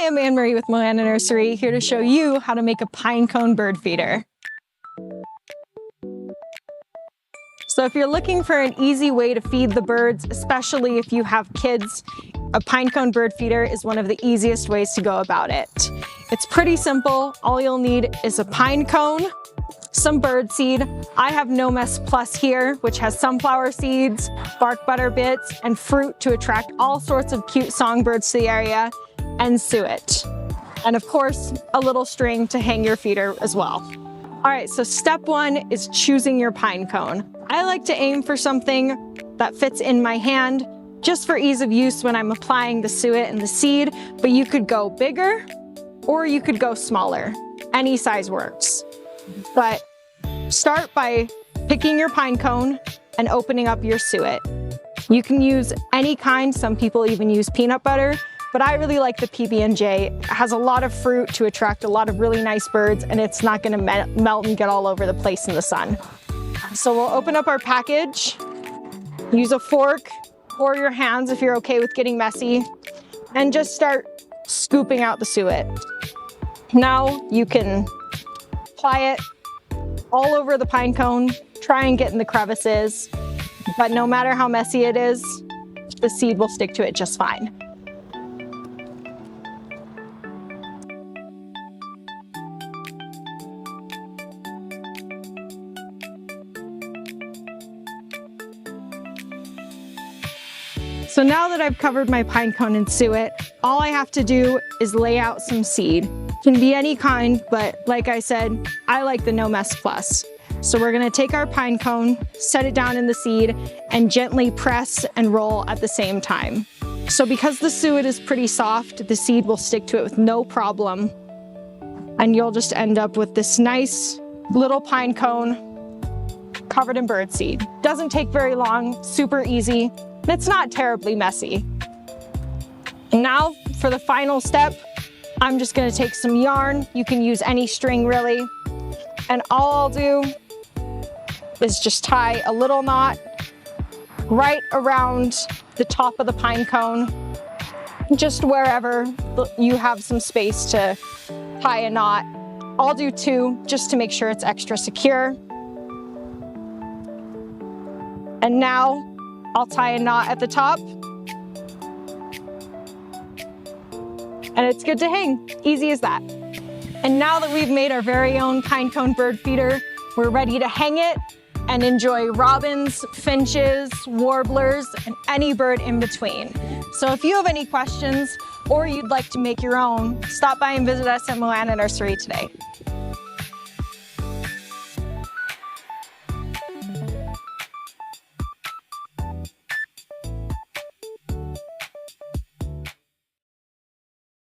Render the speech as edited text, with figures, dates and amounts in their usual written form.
Hi, I'm Anne-Marie with Moana Nursery, here to show you how to make a pinecone bird feeder. So if you're looking for an easy way to feed the birds, especially if you have kids, a pinecone bird feeder is one of the easiest ways to go about it. It's pretty simple. All you'll need is a pine cone, some bird seed. I have No Mess Plus here, which has sunflower seeds, bark butter bits, and fruit to attract all sorts of cute songbirds to the area, and suet. And of course, a little string to hang your feeder as well. All right, so step one is choosing your pine cone. I like to aim for something that fits in my hand, just for ease of use when I'm applying the suet and the seed, but you could go bigger or you could go smaller. Any size works. But start by picking your pine cone and opening up your suet. You can use any kind, some people even use peanut butter, but I really like the PB&J. It has a lot of fruit to attract a lot of really nice birds, and it's not gonna melt and get all over the place in the sun. So we'll open up our package, use a fork or your hands if you're okay with getting messy, and just start scooping out the suet. Now you can apply it all over the pine cone, try and get in the crevices, but no matter how messy it is, the seed will stick to it just fine. So now that I've covered my pine cone and suet, all I have to do is lay out some seed. It can be any kind, but like I said, I like the No Mess Plus. So we're gonna take our pine cone, set it down in the seed, and gently press and roll at the same time. So because the suet is pretty soft, the seed will stick to it with no problem. And you'll just end up with this nice little pine cone covered in birdseed. Doesn't take very long, super easy. It's not terribly messy. And now for the final step, I'm just gonna take some yarn. You can use any string really. And all I'll do is just tie a little knot right around the top of the pine cone, just wherever you have some space to tie a knot. I'll do two just to make sure it's extra secure. And now I'll tie a knot at the top, and it's good to hang. Easy as that. And now that we've made our very own pinecone bird feeder, we're ready to hang it and enjoy robins, finches, warblers, and any bird in between. So if you have any questions or you'd like to make your own, stop by and visit us at Moana Nursery today.